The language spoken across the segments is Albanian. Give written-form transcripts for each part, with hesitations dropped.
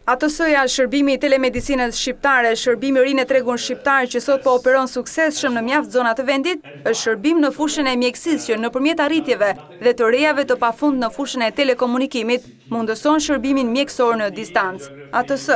ATS-ja, shërbimi i telemedicinës shqiptare, shërbimi i ri në tregun shqiptar që sot po operon suksesshëm në mjaft zona të vendit, është shërbim në fushën e mjekësisë që nëpërmjet arritjeve dhe të rejave të pafund në fushën e telekomunikimit mundëson shërbimin mjekësor në distancë. ATS,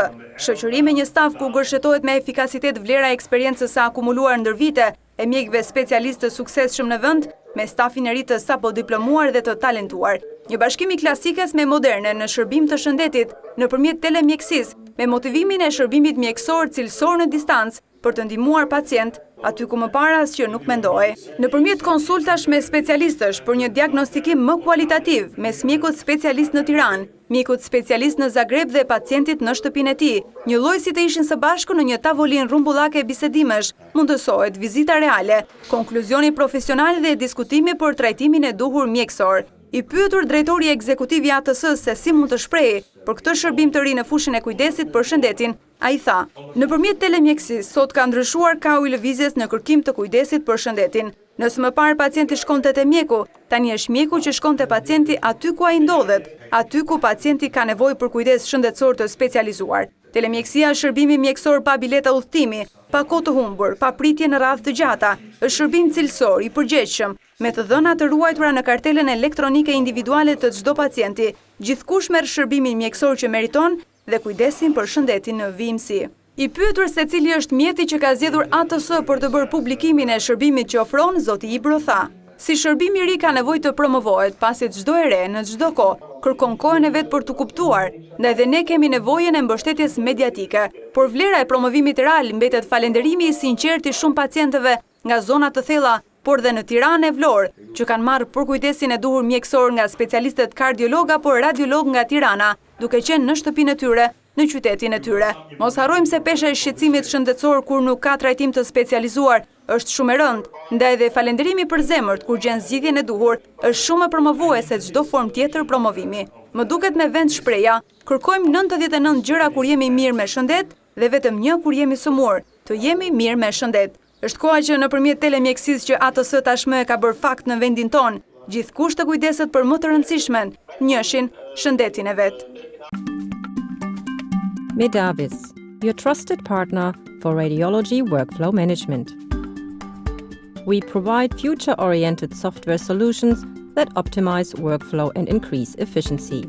shoqëri me një staf ku gërshetohet me efikasitet vlera e eksperiencës së akumuluar ndër vite e mjekëve specialistë të suksesshëm në vend, me stafin e ri të sapo diplomuar dhe të talentuar. Një bashkimi klasikës me moderne në shërbim të shëndetit nëpërmjet telemjekësisë, me motivimin e shërbimit mjekësor cilësor në distancë për të ndihmuar pacient aty ku më para asgjë nuk mendohej. Nëpërmjet konsultash me specialistësh për një diagnostikim më kualitativ mes mjekut specialist në Tiranë, mjekut specialist në Zagreb dhe pacientit në shtëpinë e tij, një lloj si të ishin së bashku në një tavolinë rrumbullake bisedimesh, mundësohet vizita reale, konkluzioni profesional dhe diskutimi për trajtimin e duhur mjekësor. I pyetur drejtori ekzekutiv i ATS-s se si mund të shprehej për këtë shërbim të ri në fushën e kujdesit për shëndetin, ai tha: "Nëpërmjet telemjekësisë sot ka ndryshuar kahu i lëvizjes në kërkim të kujdesit për shëndetin. Nëse më parë pacienti shkonte te mjeku, tani është mjeku që shkon te pacienti aty ku ai ndodhet, aty ku pacienti ka nevojë për kujdes shëndetësor të specializuar. Telemjekësia është shërbimi mjekësor pa bileta udhëtimi, pa kohë të humbur, pa pritje në radhë të gjata, është shërbim cilësor, i përgjegjshëm, me të dhëna të ruajtura në kartelën elektronike individuale të çdo pacienti. Gjithkush merr shërbimin mjekësor që meriton dhe kujdesin për shëndetin në vimësi." I pyetur se cili është mjeti që ka zgjedhur ATS për të bërë publikimin e shërbimit që ofron, zoti Ibro tha: "Si shërbim i ri ka nevojë të promovohet, pasi çdo e re në çdo kohë kërkon kohën e vet për të kuptuar, ndaj dhe ne kemi nevojën e mbështetjes mediatike, por vlera e promovimit real mbetet falënderimi i sinqert i shumë pacientëve nga zona të thella, por dhe në Tiranë e Vlorë, që kanë marrë për kujdesin e duhur mjekësor nga specialistët kardiolog apo radiolog nga Tirana, duke qenë në shtëpinë e tyre, në qytetin e tyre. Mos harrojmë se pesha e shqetësimit shëndetësor kur nuk ka trajtim të specializuar është shumë e rëndë, ndaj dhe falënderimi për zemërt kur gjen zgjidhjen e duhur është shumë e promovuese se çdo formë tjetër promovimi. Më duket me vend shpreha, kërkojmë 99 gjëra kur jemi mirë me shëndet dhe vetëm një kur jemi sëmur, të jemi mirë me shëndet. Është koha që nëpërmjet telemjekësisë që ATS tashmë e ka bërë fakt në vendin tonë, gjithkusht të kujdeset për më të rëndësishmen, njëshin shëndetin e vet. Medavis, your trusted partner for radiology workflow management. We provide future-oriented software solutions that optimize workflow and increase efficiency.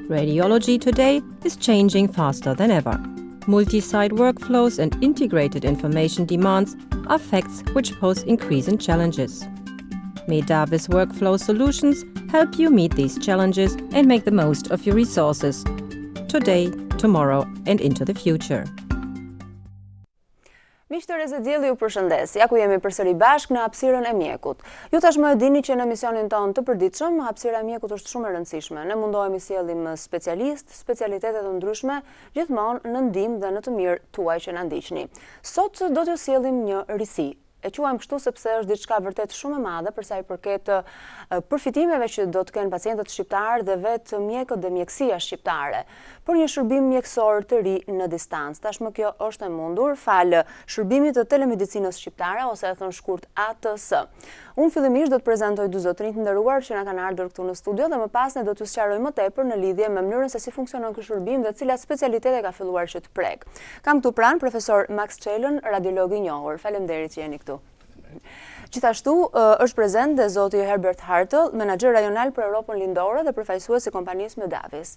Radiology today is changing faster than ever. Multi-site workflows and integrated information demands are facts which pose increasing challenges. Medavis workflow solutions help you meet these challenges and make the most of your resources today, tomorrow and into the future. Miq të Rreze Dielli ju përshëndes. Ja ku jemi përsëri bashkë në hapësirën e mjekut. Ju tashmë e dini që në emisionin tonë të përditshëm, hapësira e mjekut është shumë e rëndësishme. Ne mundohemi sjellim specialistë, specialitete të ndryshme, gjithmonë në ndihmë dhe në të mirë tuaj që na ndiqni. Sot do t'ju sjellim një risi. E quajmë kështu sepse është diçka vërtet shumë e madhe për sa i përket përfitimeve që do të kenë pacientët shqiptarë dhe vetë mjekët dhe mjekësia shqiptare për një shërbim mjekësor të ri në distancë. Tashmë kjo është e mundur falë shërbimit të telemedicinës shqiptare ose e thon shkurt ATS. Unë fillimisht do të prezantoj dy zotrinj të nderuar që na kanë ardhur këtu në studio dhe më pas ne do t'ju sqaroj më tepër në lidhje me mënyrën se si funksionon ky shërbim dhe cilat specialitete ka filluar që të prek. Kam këtu pranë profesor Max Qelën, radiolog i njohur. Faleminderit që jeni këtu. Gjithashtu është prezent dhe zoti Herbert Hartl, menaxher rajonal për Europën Lindore dhe përfaqësues i kompanisë Medavis.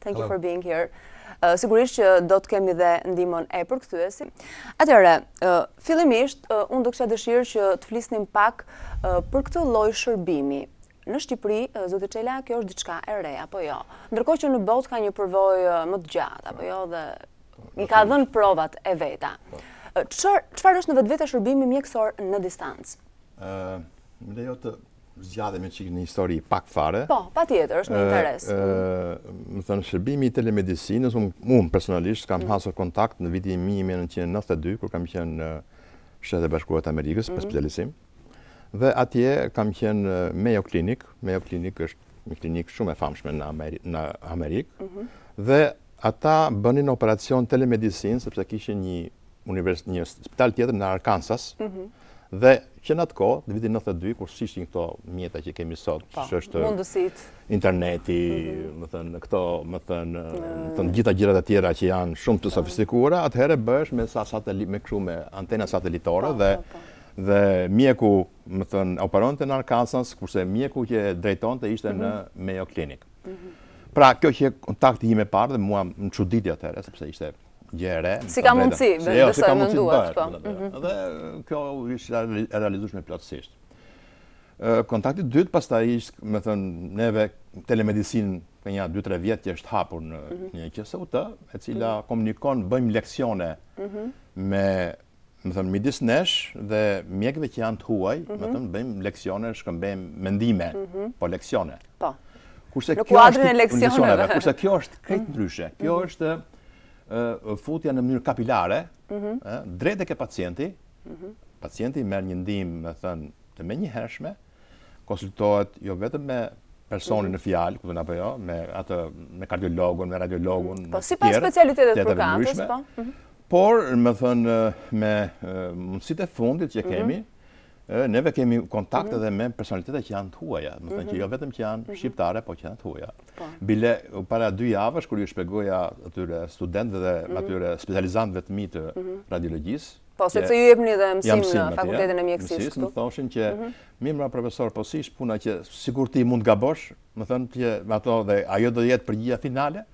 Thank you for being here. Sigurisht që do të kemi dhe ndihmën e përkthyesi. Atëherë, fillimisht unë do kisha dëshirë që të flisnim pak për këtë lloj shërbimi. Në Shqipëri, zoti Qela, kjo është diçka e re apo jo? Ndërkohë që në botë ka një përvojë më të gjatë apo jo dhe i ka dhënë provat e veta. Çfarë është në vetvete shërbimi mjekësor në distancë? Më lejo të zgjathem me çik një histori pak fare. Po, patjetër, është një interes. Më thënë, shërbimi i telemedicinës, unë personalisht kam hasur kontakt në vitin 1992, kur kam qenë në Shtetet Bashkuara të Amerikës për specializim. Dhe atje kam qenë Mayo Clinic. Mayo Clinic është një klinikë shumë e famshme në Amerikë. Dhe ata bënin operacion telemedicinë sepse kishin një spital tjetër në Arkansas Dhe që në atë kohë, në vitin 92, kur s'ishin këto mjeta që kemi sot, që është interneti, më thënë, këto, më thënë, gjitha gjërat e tjera që janë shumë të sofistikuara, atëherë bëhesh me antena satelitore dhe mjeku, më thënë, operonte në Arkansas, kurse mjeku që drejtonte ishte në Mayo Clinic. Pra, kjo që kontakti im e parë dhe mua më çuditi atëherë, sepse ishte gjë e re. Si ka mundësi, besoj menduat, po. Dhe kjo ishte e realizueshme plotësisht. Kontakti i dytë pastaj ishte, më thënë, neve telemedicinë ka një 2-3 vjet që është hapur në një QSUT, e cila komunikon, bëjmë leksione me, më thënë, midis nesh dhe mjekëve që janë të huaj, më thënë, bëjmë leksione, shkëmbejmë mendime, po leksione. Po. Në kuadrin e leksioneve. Kurse kjo është krejt ndryshe. Kjo është futja në mënyrë kapilare, drejt e ke pacienti. Pacienti merr një ndihmë, më thënë, të menjëhershme, konsultohet jo vetëm me personin në fjalë, kupton apo jo, me kardiologun, me radiologun, po sipas specialitetet përkatës, po. Por, më thënë, me mundësitë e fundit që kemi, neve kemi kontakt edhe me personalitetet që janë të huaja, më thënë që jo vetëm që janë shqiptare, po që janë të huaja. Bile, para 2 javësh, kur ju shpjegoja atyre studentëve dhe atyre specializantëve të mi të radiologjisë, po, sepse ju jepni dhe mësim në fakultetin e mjekësisë këtu. Më thoshin që, mimra profesor, po si puna që sikur ti mund gabosh, më thënë që ato dhe ajo do jetë përgjigja finale,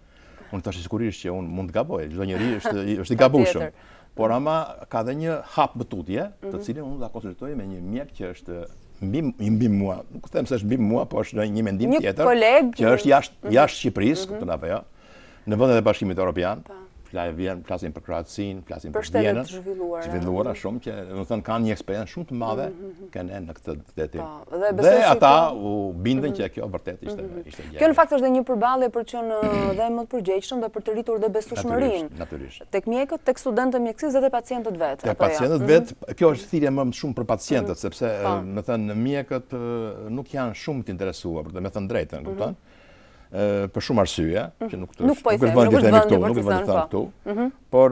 unë thashë sigurisht që unë mund të gaboj, çdo njeri është i gabueshëm. Por ama ka dhe një hap bëtutje, të cilin unë ta konsultoj me një mjek që është mbi mua. Nuk them se është mbi mua, po është një mendim tjetër, që është jashtë Shqipërisë, kupton apo jo, në vendet e Bashkimit Evropian. Flasin për Kroacinë, flasin për Vjenën, zhvilluara shumë që, do të thënë, kanë një eksperiencë shumë të madhe kanë në këtë detim. Dhe ata u bindën që kjo vërtet ishte gjë. Kjo në fakt është dhe një përballje për të qenë dhe më të përgjegjshëm dhe për të rritur dhe besueshmërinë. Natyrisht. Tek mjekët, tek studentët e mjekësisë dhe tek pacientët vetë. Tek pacientët vetë, kjo është thirrje më shumë për pacientët, sepse, më thënë, mjekët nuk janë shumë të interesuar, për të me thënë drejtën, kupton? Për shumë arsye, që nuk është vendi këtu, por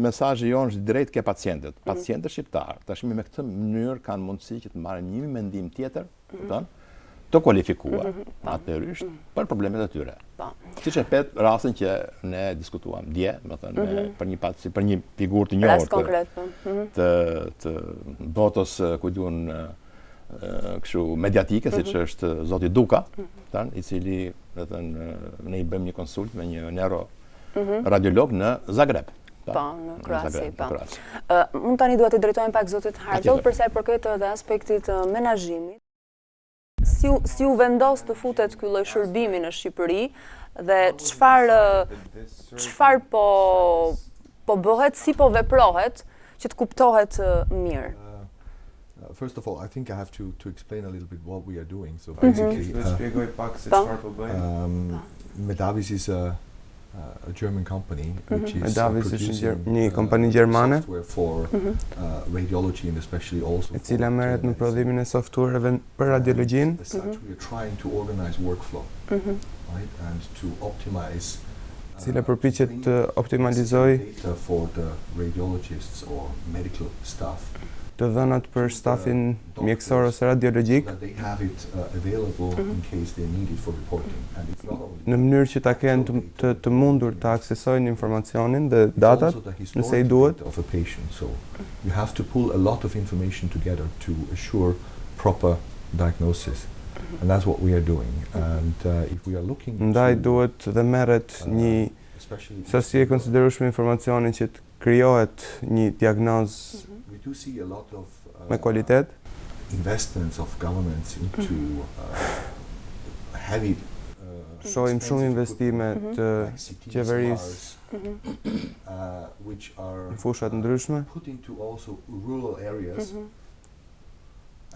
mesazhi jonë është drejt ke pacientët. Pacientët shqiptarë, tashmë me këtë mënyrë kanë mundësi që të marrin një mendim tjetër, të kualifikuar, natyralisht, për problemet e tyre. Siç e pet rastin që ne diskutuam dje, më thënë, për një figurë të njohur të botës, ku diun, kështu mediatike, siç është zoti Duka, i cili, do të thënë, ne i bëjmë një konsult me një neuroradiolog në Zagreb. Po, në Kroaci, po. Unë tani dua të drejtojmë pak zotit Hartog për sa i përket edhe aspektit menaxhimit. Si u vendos të futet ky lloj shërbimi në Shqipëri dhe çfarë po bëhet, si po veprohet që të kuptohet mirë. First of all, I think I have to explain a little bit what we are doing. So basically, Medavis is a German company which is producing një kompani gjermane software for radiology and especially also e cila merret në prodhimin e softuareve për radiologjinë. As such, we are trying to organize workflow, right, and to optimize cila përpiqet të optimalizoj data for the radiologists or medical staff. Të dhënat për stafin mjekësor ose radiologjik në mënyrë që ta kenë të mundur të aksesojnë informacionin dhe datat nëse i duhet. So you have to pull a lot of information together to assure proper diagnosis. And that's what we are doing. And if we are looking ndaj duhet dhe merret një sasi e konsiderueshme informacioni që të krijohet një diagnozë me kvalitet. Investments of governments into heavy shohim shumë investime të qeverisë në fushat ndryshme,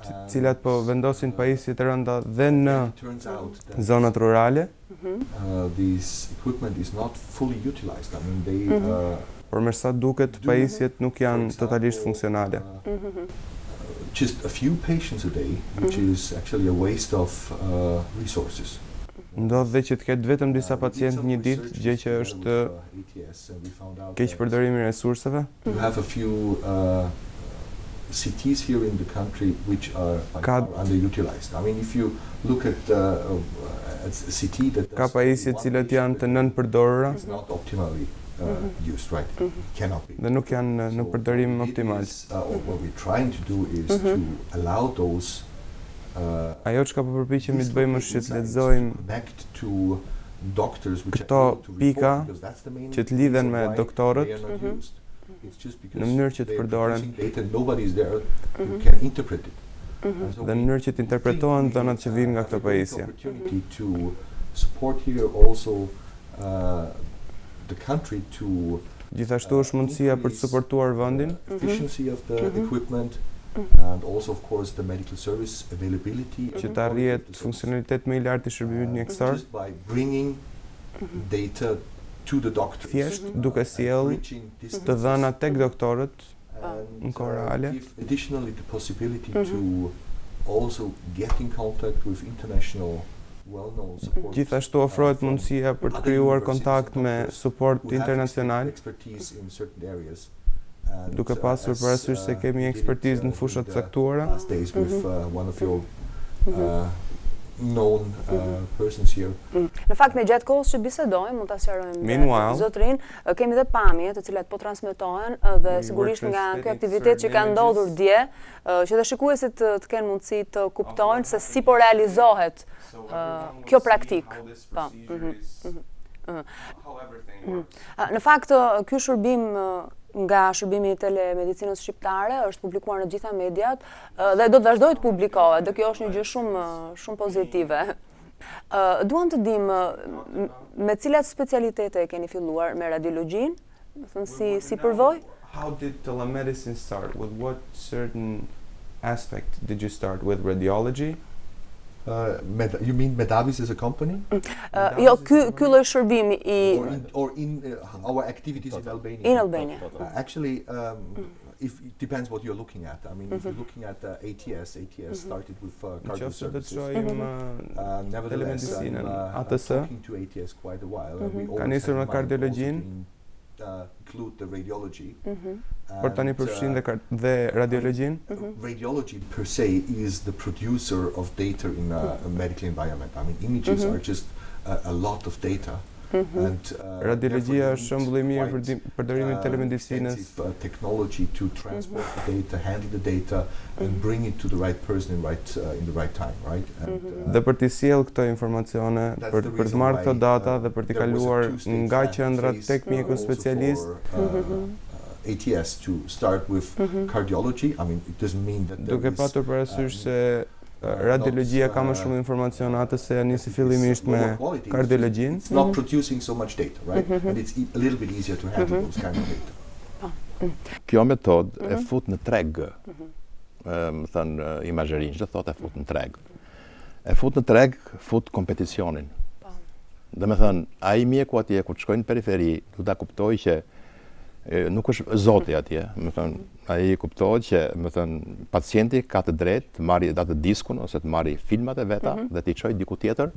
të cilat po vendosin pajisje të rënda dhe në zonat rurale. Por me sa duket pajisjet nuk janë totalisht funksionale. Just a few patients a day, which is actually a waste of resources. Ndodh dhe që të ketë vetëm disa pacientë një ditë, gjë që është keq përdorimi i resurseve. You have a few cities here in the country which are by Ka- far underutilized. I mean, if you look at a city that Ka does pajisje one cilat patient janë per të day, nënpërdorura it's not optimally used, right? It cannot be. dhe nuk janë në So përdorim what we did optimal. is, or what we're trying to do is to allow those Ajo çka po përpiqemi these të bëjmë local është që të insights lexojmë to connect to doctors which këto are able to report, pika because that's the main që të lidhen reason me why doktorët, they are not used. It's just because në mënyrë që të they are përdoren. producing data, nobody is there who can interpret it. And so dhe në we mënyrë që të interpretohen dhënat që vijnë nga have këto a great pajisje. opportunity to support here also the country to Gjithashtu është mundësia për të suportuar vendin, efficiency of the equipment and also of course the medical service availability që të arrihet funksionalitet më i lartë i shërbimit mjekësor, just by bringing data to the doctors, thjesht duke sjell bridging të distances, dhënat tek doktorët and në kohë reale. give additionally the possibility to also get in contact with international well-known support. Gjithashtu ofrohet mundësia për të krijuar kontakt me suport internacional, Expertise in certain areas. duke pasur parasysh se kemi ekspertizë në fusha të caktuara. Last days with one of your known persons here. Në fakt, në gjatë kohës që bisedojmë, mund ta sqarojmë Meanwhile, zotrin, kemi dhe pamje të cilat po transmetohen dhe sigurisht nga ky aktivitet që ka ndodhur dje, që dhe shikuesit të kenë mundësi të kuptojnë se si po realizohet kjo praktik. Po. Në fakt, ky shërbim nga shërbimi i telemedicinës shqiptare është publikuar në gjitha mediat dhe do të vazhdojë të publikohet, dhe kjo është një gjë shumë pozitive. Duam të dim me cilat specialitete e keni filluar me radiologjinë, do të thënë si përvojë? How did telemedicine start? With what certain aspect did you start? With radiology? You mean Medavis as a company? Jo, ky lloj shërbimi Or in our activities in Albania? in Albania. Actually, if it depends what you're looking at. I mean, if you're looking at ATS started with cardio Nëse do të services. shohim Nevertheless, telemedicinën, I'm ATS, talking to ATS quite a while. And we ka always nisur had me in mind kardiologjinë, also to include the radiology. por tani përfshin dhe radiologjinë. Radiology per se is the producer of data in a medical environment. I mean, images are just a lot of data. And, Radiologjia therefore është shembull i mirë për quite, përdorimin e telemedicinës. expensive, technology to transport the data, handle the data, and bring it to the right person in the right time, right? And, Dhe për të sjell këto informacione, that's për the të reason marrë këto why, data dhe për të there was a kaluar two-stage nga qendrat phase, tek mjeku also specialist, for, ATS to start with cardiology. I mean, it doesn't mean that there duke is, patur parasysh se radiologjia ka më shumë informacione, atëse nisi fillimisht me lower quality, kardiologjinë. it's not producing so much data, right? And it's a little bit easier to handle those kind of data. Kjo metod e fut në treg, më thënë imazherin, çdo thotë e fut në treg. E fut në treg, fut kompeticionin. Dhe me thënë, ai mjeku atje, ku të shkojnë në periferi, du ta kuptoj që nuk është zoti atje, më thënë, ai kuptohet që, më thënë, pacienti ka të drejtë të marrë atë diskun ose të marrë filmat e veta dhe t'i çojë diku tjetër,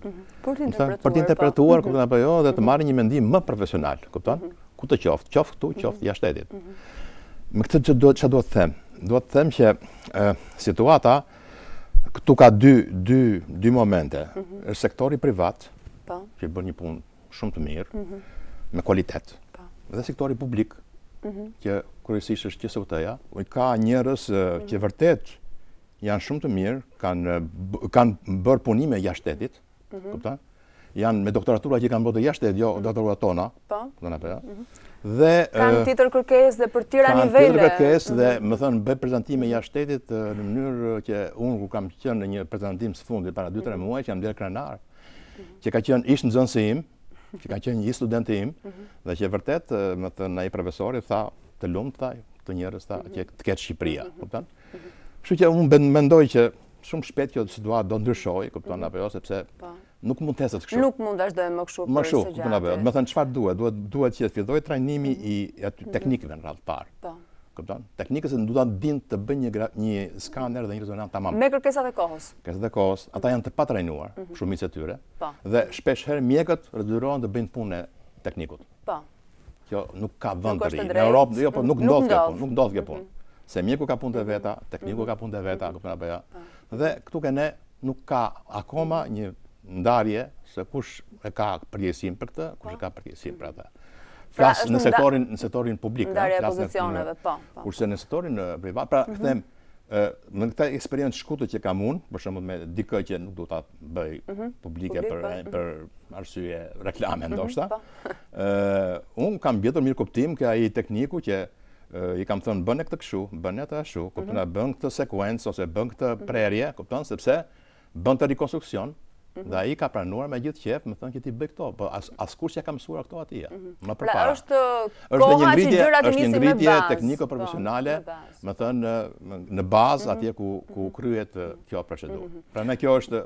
Për të për të interpretuar, kupton apo jo, dhe të marrë një mendim më profesional, kupton? Ku të qoftë, këtu, qoftë jashtë shtetit. Me këtë çfarë do të them? Do të them që situata këtu ka dy momente. Është sektori privat, që bën një punë shumë të mirë, me kualitet. Dhe sektori publik, që kryesisht është QSUT-ja, ka njerëz që vërtet janë shumë të mirë, kanë bërë punime jashtë shtetit, kupton? Janë me doktoratura që kanë bërë jashtë shtetit, jo doktoraturat tona. Kupton apo jo? Dhe kanë tjetër kërkesë dhe për tjera nivele. Kanë tjetër kërkesë dhe më thënë bëj prezantime jashtë shtetit në mënyrë që unë ku kam qenë në një prezantim së fundit para 2-3 muaj që jam der krenar, që ka qenë ish nxënësi im, që ka qenë një student im, dhe që vërtet, më thënë, ai profesori tha, të lumt tha, të njerëz tha, që të ketë Shqipëria, kupton? Kështu që unë mendoj që shumë shpejt kjo situatë do ndryshojë, kupton apo jo, sepse nuk mund të ecet kështu. Nuk mund vazhdojmë më kështu për së gjatë. Kupton apo jo? Do të thënë çfarë duhet? Duhet që të fillojë trajnimi i teknikëve në radhë parë. Po. Kupton? Teknikës do ta dinë të bëjnë një skaner dhe një rezonans tamam. Me kërkesat e kohës. Kërkesat e kohës, ata janë të patrajnuar, shumica e tyre. Dhe shpesh herë mjekët detyrohen të bëjnë punën e teknikut. Po. Kjo nuk ka vend të ri. Në Europë, jo, po nuk ndodh kjo punë, se mjeku ka punë të veta, tekniku ka punë të veta, kupton apo jo. Dhe këtu ke ne nuk ka akoma një ndarje se kush e ka përgjegjësinë për këtë, kush e ka përgjegjësinë për atë. Flas në sektorin publik, ndarja e pozicioneve, po. Kurse në sektorin privat, pra them në këtë eksperiencë shkurtër që kam unë, për shembull me dikë që nuk do ta bëj publike për arsye reklame ndoshta, unë kam gjetur mirë kuptim që ai tekniku që i kam thënë bën këtë kështu, bën atë ashtu, kupton, bën këtë sekuencë ose bën këtë prerje, kupton, sepse bën të rikonstruksion. Dhe ai ka pranuar me gjithë qejf, më thënë që ti bëj këto, po askush që ka mësuar këto atij. Më përpara. Pra është koha që gjërat nisin me bazë. Ngritje tekniko-profesionale, më thënë në bazë atje ku kryhet kjo procedurë. Pra me kjo është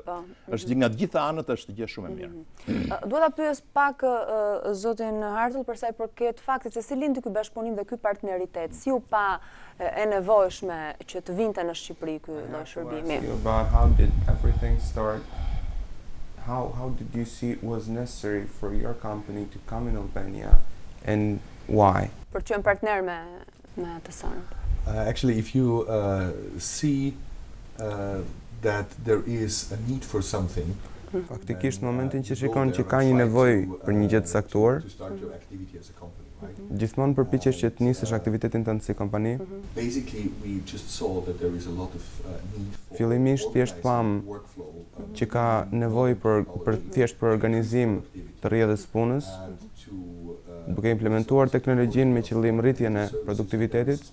nga të gjitha anët është gjë shumë e mirë. Dua ta pyes pak zotin Hartull për sa i përket faktit se si lindi ky bashkëpunim dhe ky partneritet, si u pa e nevojshme që të vinte në Shqipëri ky lloj shërbimi. About how did everything start? How did you see it was necessary for your company to come in Albania and why? Për të qenë partner me atë son. Actually, if you see that there is a need for something, faktikisht në momentin që shikon që ka një nevojë për një gjë të saktuar, gjithmonë përpiqesh që të nisësh aktivitetin tënd si kompani. Fillimisht thjesht pam që ka nevojë për thjesht për organizim të rrjedhës punës, duke implementuar teknologjinë me qëllim rritjen e produktivitetit.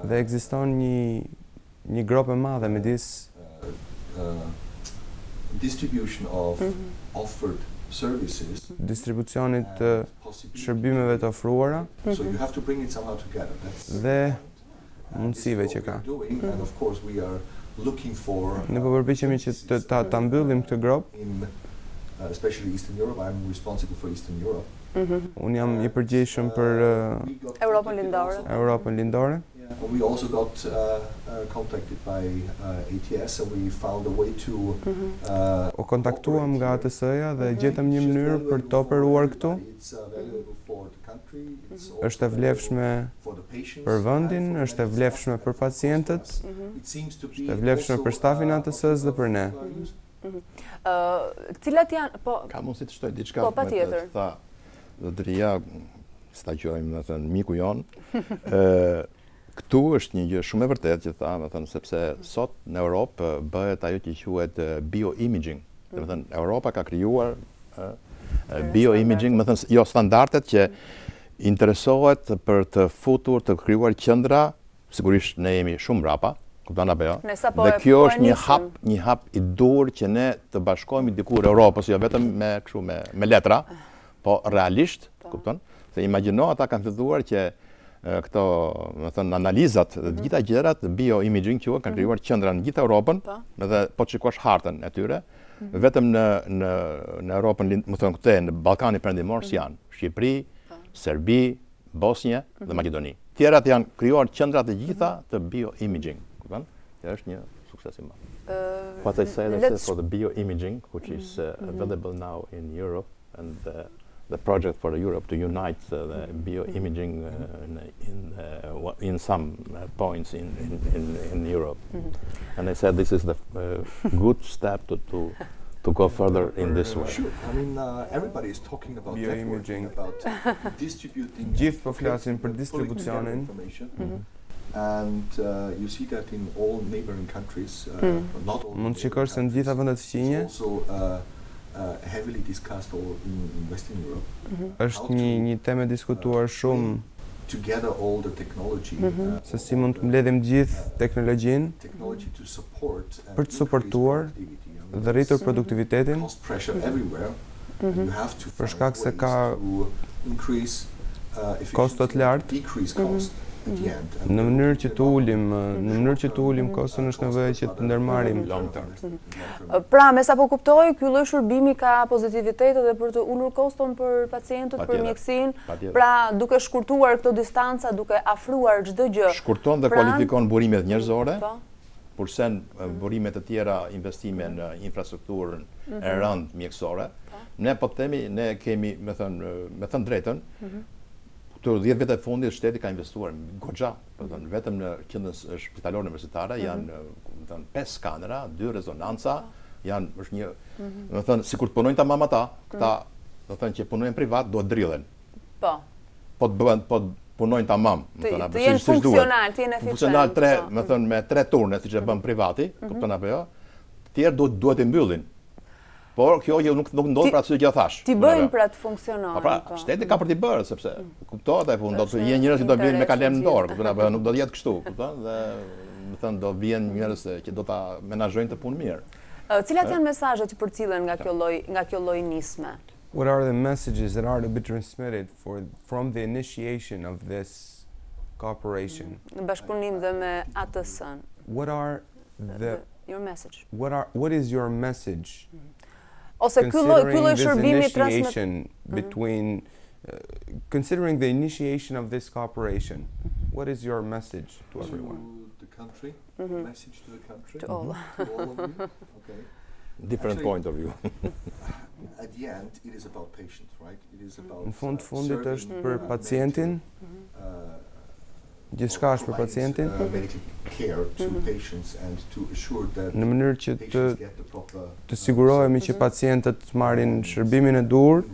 Dhe ekziston një grop e madhe midis distribution of offered services, distribucionit të shërbimeve të ofruara so you have to bring it somehow together. Dhe mundësive që ka. And of course we are looking for Ne po përpiqemi që ta mbyllim këtë grop. Especially Eastern Europe. I'm responsible for Eastern Europe. Unë jam i përgjegjshëm për Europën lindore. We also got contacted by ATS and we found a way to U kontaktuam nga ATS-ja dhe gjetëm një mënyrë për të operuar këtu. Është e vlefshme për vendin, është e vlefshme për pacientët, është e vlefshme për stafin ATS-s dhe për ne. Cilat janë, po... Ka mundësi të shtoj diçka. Po, patjetër. Zotëria, si ta quajmë, do të thënë miku jon. Këtu është një gjë shumë e vërtetë që tha, do të thënë, sepse sot në Europë bëhet ajo që quhet bioimaging. Do të thënë Europa ka krijuar bioimaging, do të thënë jo standardet që interesohet për të futur, të krijuar qendra, sigurisht ne jemi shumë mbrapa, kupton apo jo? Dhe kjo është një hap i dur që ne të bashkohemi dikur Europës, jo vetëm me letra, po realisht, kupton? Se imagjino ata kanë filluar që këto, më thënë, analizat dhe gjitha gjërat, bioimaging që kanë krijuar qendra në gjithë Europën, dhe po të shikosh hartën e tyre, vetëm në Europën, më thënë këte, në Ballkani Perëndimor janë Shqipëri, Serbi, Bosnjë dhe Maqedoni. Tjerat janë krijuar qendra të gjitha të bioimaging, kupton? Kjo është një sukses i madh. What I say for the bioimaging, which is available now in Europe, and the project for Europe to unite the bioimaging in some points in Europe. And I said this is the good step to go further in this way. Sure. I mean, everybody is talking about bioimaging, about distributing. Gjithë po flasin për distribucionin. And you see that in all neighboring countries, not all. Mund të shikosh se në gjitha vendet fqinje. Heavily discussed all in Western Europe. Është një temë e diskutuar shumë. Together all the technology. Se si mund të mbledhim gjithë teknologjinë për të suportuar dhe rritur produktivitetin. Për shkak se ka kosto të lartë. Në mënyrë që të ulim kostën është nevojë që të ndërmarrim long term. Pra, me sa po kuptoj, ky lloj shërbimi ka pozitivitete edhe për të ulur koston për pacientët, për mjekësinë. Pra, duke shkurtuar këto distanca, duke afruar çdo gjë. Shkurton dhe kualifikon burimet njerëzore. Kursen burimet e tjera, investime në infrastrukturën e rëndë mjekësore. Ne po themi, ne kemi, me thënë drejtën, Këto 10 vjet e fundit shteti ka investuar goxha, vetëm në qendrën shpitalore universitare janë 5 skanera, 2 rezonanca, është një, do të thënë sikur të punojnë tamam ata, këta do të thënë që punojnë privat duhet drillen. Po. Po punojnë tamam, të jenë funksional, të jenë eficient. Funksional më thënë me 3 turne siç e bën privati, kupton apo jo? Tjerë duhet të mbyllin. Por kjo nuk ndodh për atë që thash. Ti bëjnë për atë funksional. Pra, shteti ka për t'i bërë, sepse kuptohet ai punë, do të jenë njerëz që do vinë me kalem në dorë, kupton apo nuk do të jetë kështu, kupton? Dhe më thënë do vjen njerëz që do ta menaxhojnë të punë mirë. Cilat janë mesazhet që përcillen nga kjo lloj nisme? What are the messages that are to be transmitted from the initiation of this cooperation? Në bashkëpunim dhe me ATS-n. What are your message? What is your message? Ose ky lloj shërbimi between considering the initiation of this cooperation, what is your message to everyone? To the country, message to the country, to all of you. Okay. Different point of view. At the end, it is about patients, right? It is about Në fundit është për pacientin. Gjithçka është për pacientin. Në mënyrë që të sigurohemi që pacientët marrin shërbimin e duhur,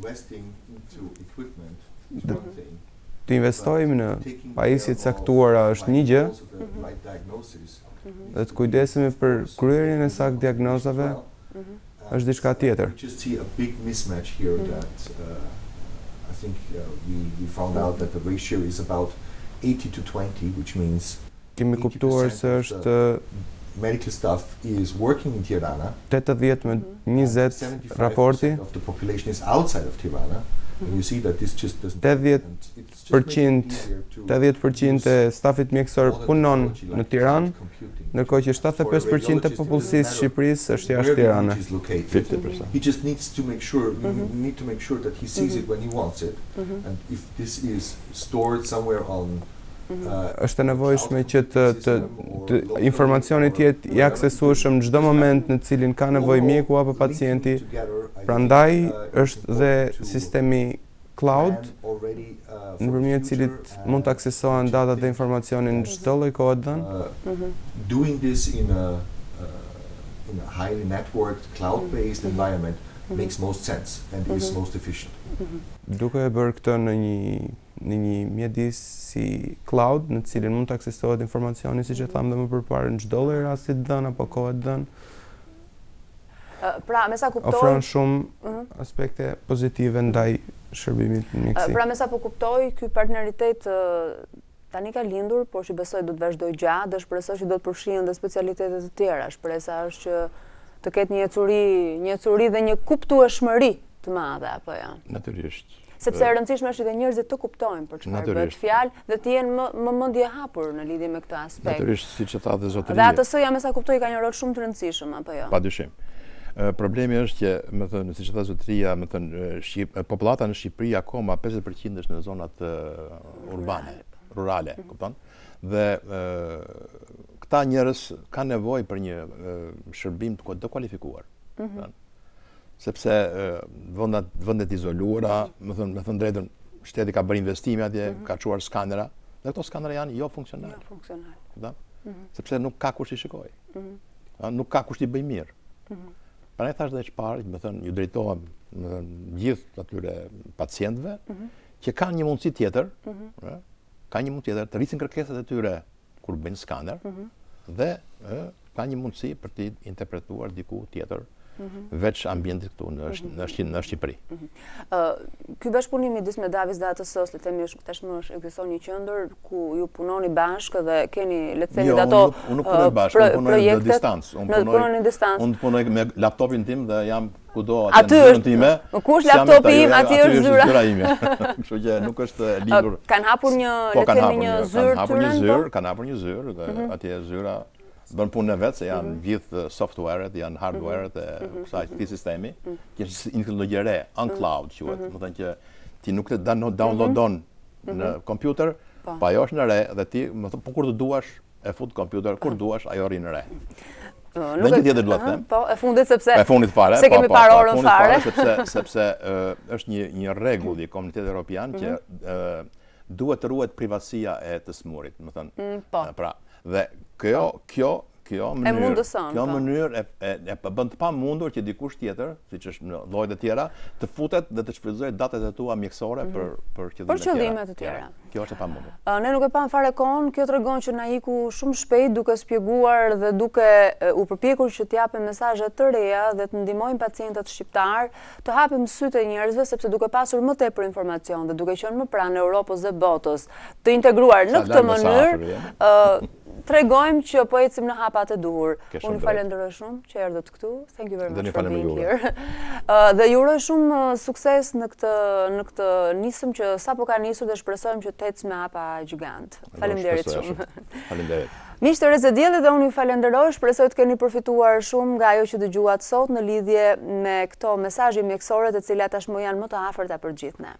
të investojmë në pajisje të caktuara është një gjë, dhe të kujdesemi për kryerjen e saktë diagnozave është diçka tjetër. I think we found out that the ratio is about 80 to 20, which means kemi kuptuar se është medical staff is working in Tirana. 80 me 20 raporti. Of the population is outside of Tirana. And you see that this just doesn't 80% e stafit mjekësor punon në Tiranë, ndërkohë që 75% e popullsisë së Shqipërisë është jashtë Tiranës. 50%. He just needs to make sure, you need to make sure that he sees it when he wants it. And if this is stored somewhere on është e nevojshme që të informacioni të jetë i aksesueshëm në çdo moment në cilin ka nevojë mjeku apo pacienti. Prandaj është dhe sistemi cloud nëpërmjet cilit mund të aksesohen datat dhe informacioni në çdo lloj kohe dhënë. Doing this in a highly networked cloud-based environment makes most sense and is most efficient. Duke e bërë këtë në një mjedis si cloud, në cilin mund të aksesohet informacioni, siç e thamë dhe më përpara, në çdo lloj rasti të dhënë apo kohe të dhënë. Pra, me sa kuptoj, ofron shumë aspekte pozitive ndaj shërbimit mjekësi. Pra, me sa po kuptoj, ky partneritet tani ka lindur, por që besoj do të vazhdoj gjatë, dhe shpresoj që do të përfshihen dhe specialitete të tjera. Shpresa është që të ketë një ecuri dhe një kuptueshmëri të madhe, apo jo? Natyrisht. Sepse e rëndësishme është që njerëzit të kuptojnë për çfarë bëhet fjalë dhe të jenë më mendje hapur në lidhje me këtë aspekt. Natyrisht, siç e tha dhe zotëria. Dhe ATS-ja me sa kuptoj ka një rol shumë të rëndësishëm, apo jo? Padyshim. Problemi është që, më thënë, siç e tha zotëria, më thënë, popullata në Shqipëri akoma 50% është në zonat urbane, rurale, kupton? Dhe këta njerëz kanë nevojë për një shërbim të kualifikuar. Sepse vendet izoluara, më thënë drejtën, shteti ka bërë investime atje, ka çuar skanera, dhe këto skanera janë jo funksionale. Sepse nuk ka kush i shikojë. Nuk ka kush i bëj mirë. Prandaj thash dhe çfarë, më thënë, ju drejtohem gjithë atyre pacientëve që kanë një mundësi tjetër, të rrisin kërkesat e tyre kur bëjnë skaner dhe kanë një mundësi për të interpretuar diku tjetër veç ambientit këtu në Shqipëri. Ky bashkëpunim midis Medavis dhe ATS-s, le të themi, tashmë ekziston një qendër ku ju punoni bashkë dhe keni, le të themi, ato projekte. Unë nuk punoj bashkë, unë punoj në distancë. Unë punoj me laptopin tim dhe jam kudo aty në time. Ku është laptopi im, aty është zyra ime. Kështu që nuk është lindur. Kanë hapur një, le të themi, një zyrë tyre. Kanë hapur një zyrë dhe atje zyra bën punën e vet, se janë gjithë softwarët, janë hardwarët e këtij sistemi, që është një teknologji e re, on cloud quhet, do të thënë që ti nuk të downloadon në kompjuter, po ajo është në re dhe ti, më thon, kur të duash e fut kompjuter, kur duash ajo rri në re. Dhe një tjetër duhet të them. Po, e fundit sepse. E fundit fare, se kemi parë orën fare. Sepse është një rregull i Komunitetit Evropian që duhet të ruhet privatësia e të smurit, më thënë. Po. Pra, dhe kjo mënyrë e bën të pamundur që dikush tjetër, siç është në llojet e tjera, të futet dhe të shfrytëzojë datat e tua mjekësore për qëllime të tjera. Kjo është e pamundur. Ne nuk e pam fare kohën, kjo tregon që na iku shumë shpejt duke shpjeguar dhe duke u përpjekur që t'japim mesazhe të reja dhe të ndihmojmë pacientët shqiptar të hapim sytë e njerëzve, sepse duke pasur më tepër informacion dhe duke qenë më pranë Europës dhe botës, të integruar në këtë mënyrë, tregojmë që po ecim në hapat e duhur. Unë falenderoj shumë që erdhët këtu. Thank you very much for being here. Dhe ju uroj shumë sukses në këtë nisëm që sapo ka nisur dhe shpresojmë që të ecë me hapa gjigant. Faleminderit shumë. Faleminderit. Miq të Rreze Dielli, dhe unë ju falenderoj, shpresoj të keni përfituar shumë nga ajo që dëgjuat sot në lidhje me këto mesazhe mjekësore të cilat tashmë janë më të afërta për gjithë ne.